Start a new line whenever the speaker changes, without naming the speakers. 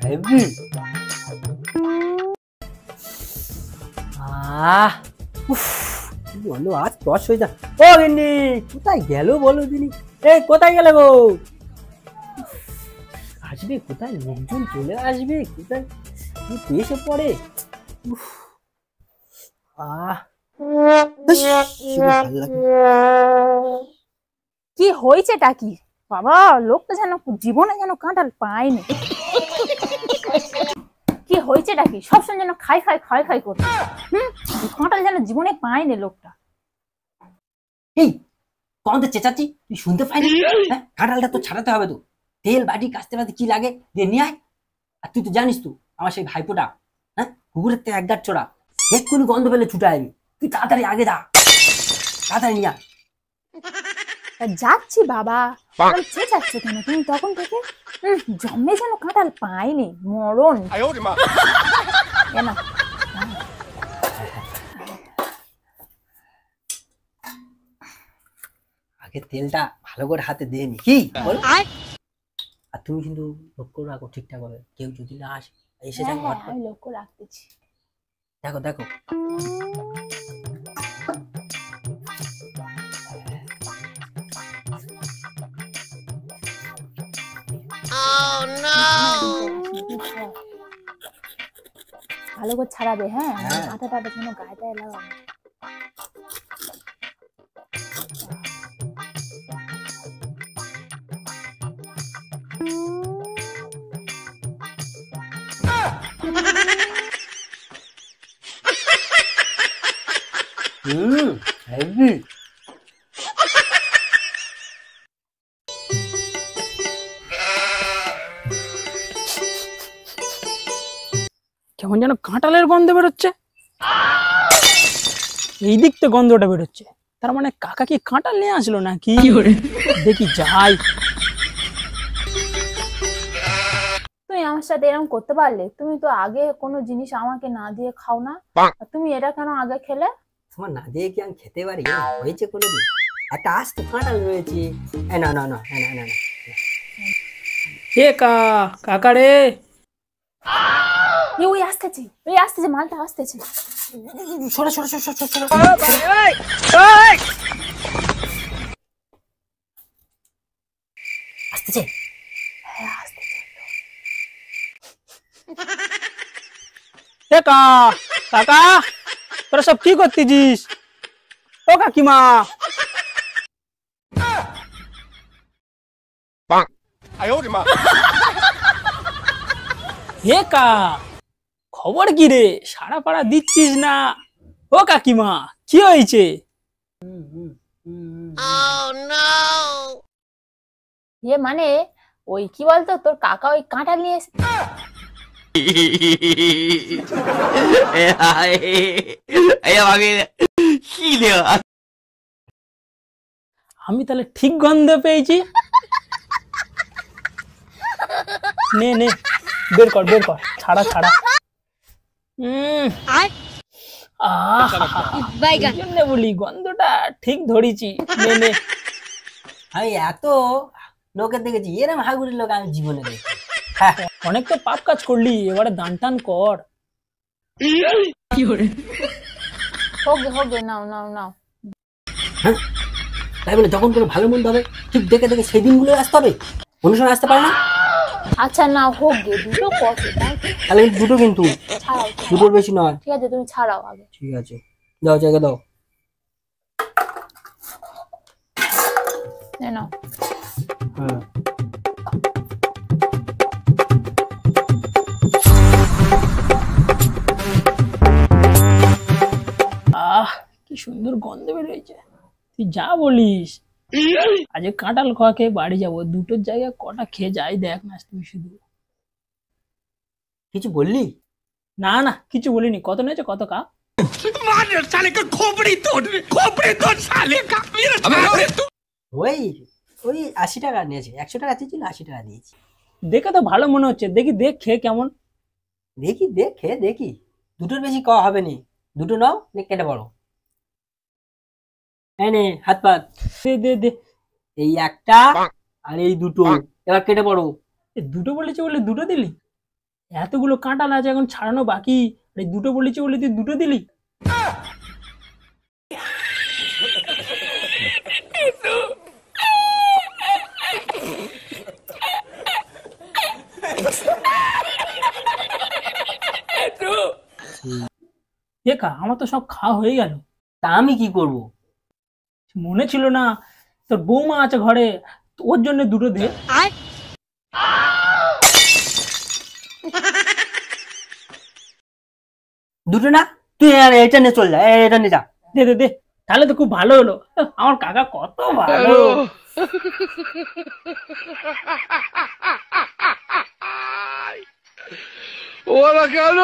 Heavy. বলো আজ toss হয়ে যা। ও গিন্নি কোথায় গেল বলো দিনি? এই কোথায় গেলে গো? আসবে কোথায়? লোকজন চলে আসবে কোথায়? এসে পড়ে।
কি হয়েছেটা কি বাবা? লোকটা যেন জীবনে যেন কাঁঠাল পায়নি। কি হয়েছেটা কি? সবসময় যেন খাই খাই খাই খাই করছে। কাঁঠাল যেন জীবনে পায়নি লোকটা।
এই কমতে চেঁচাচ্ছি, তুই শুনতে পাইনি? হ্যাঁ, কাঁঠালটা তো ছাড়াতে হবে তো। তেল বাটি কাস্তে বাতে কি লাগে দিয়ে নিয়ে আয়। আর তুই তো জানিস তো আমার সেই ভাইপোটা, হ্যাঁ, কুকুরের থেকে এক গাছ চোরা, এক্ষুনি গন্ধ পেলে ছুটে আসবি। তুই তাড়াতাড়ি আগে যা, তাড়াতাড়ি নিয়ে আয়।
যাচ্ছি বাবা। চেঁচাচ্ছে কেন তুমি তখন থেকে? জন্মে যেন কাঁঠাল পাইনি, মরণ।
আগে তেলটা ভালো করে হাতে দিয়ে নি, কি বল? আর তুমি কিন্তু লক্ষ্য রাখো ঠিকঠাক ভাবে, কেউ যদি না আসে এসে যাবে।
আমি লক্ষ্য রাখতেছি।
দেখো দেখো।
ভালো করে ছাড়াবে, হ্যাঁ, আটা টাটা যেন গায়ে টায়ে লাগাবে।
হেভি।
কেমন যেন কাঁঠালের গন্ধ বেরোচ্ছে। এই দিক থেকে গন্ধটা বেরোচ্ছে, তার মানে কাকা কি কাঁঠাল নিয়ে আসলো নাকি? দেখি যাই।
তুমি আমার সাথে এরকম করতে পারলে? তুমি তো আগে কোনো জিনিস আমাকে না দিয়ে খাও না, তুমি এটা কেন আগে খেলে?
তোমার না দিয়ে কি আমি খেতে পারি? হয়েছে কোনোদিন? একটা আস্ত কাঁঠাল রয়েছে। না না না না না না।
এ কাকা রে,
ওই আসতেছে, মালটা আসতেছে।
সরা সরা সরা সরা সরা। আসতেছে।
হ্যাঁ আসতেছে।
এ কাকা, তোরা সব কি করতেছিস? ও কাকিমা, হে খবর কি রে? সারা পাড়া দিচ্ছিস না। ও কাকিমা, কি হয়েছে?
মানে ওই কি বলতো, তোর কাকা ওই কাঁঠাল নিয়ে এসে।
আমি তাহলে ঠিক গন্ধ পেয়েছি। নে নে, বের কর ছাড়া। বলি গন্ধটা ঠিক ধরেছি। নে।
আমি এত লোকের দেখেছি, এরম হাগুড়ির লোক আমি জীবনে দেখি।
অনেক তো পাপ কাজ করলি, এবারে দান টান কর।
হোক নাও।
তাই বলে যখন কোনো ভালো মন্দ হবে ঠিক দেখে দেখে সেই দিনগুলো আসতে হবে, অনুষ্ঠান আসতে পারে না।
আচ্ছা না হোক গে, দুটো কত?
তাহলে দুটো, কিন্তু দুটোর বেশি নয়।
ঠিক আছে তুমি ছাড়াও আগে।
ঠিক আছে, দাও জায়গা দাও।
নাও।
হ্যাঁ,
কি সুন্দর গন্ধ বেরোয়েছে। তুই যা বলিস, আজ কাঁঠাল খাওয়া খেয়ে বাড়ি যাবো। দুটোর জায়গায় কটা খেয়ে যাই দেখ না তুই শুধু।
কিছু বললি?
না কিছু বলিনি। কত নিয়েছে? কত কা?
ওই 80 টাকা নিয়েছে। 100 টাকা ছিল, 80 টাকা দিয়েছি।
দেখে তো ভালো মনে হচ্ছে। দেখি দেখ খেয়ে কেমন।
দেখি দুটোর বেশি খাওয়া হবে না। দুটো নাও, কেটে বলো। এই নে হাত পাত,
দে দে দে।
এই একটা আর এই দুটো, এবার কেটে পড়ো।
এ দুটো বলেছে বলে দুটো দিলি? এতগুলো কাঁটাল আছে এখন ছাড়ানো বাকি, আর এই দুটো বলেছে বলে তুই দুটো দিলি? দেখা আমার তো সব খাওয়া হয়ে গেল।
তা আমি কি করব?
মনে ছিল না তোর বৌমা আছে ঘরে, তো ওর জন্য দুটো দে।
দুটো না, তুই আর এটা নিয়ে চল যা, এটা নিয়ে যা।
দে দে দে, তাহলে তো খুব ভালো হলো। আমার কাকা কত ভালো।
ওরা কেন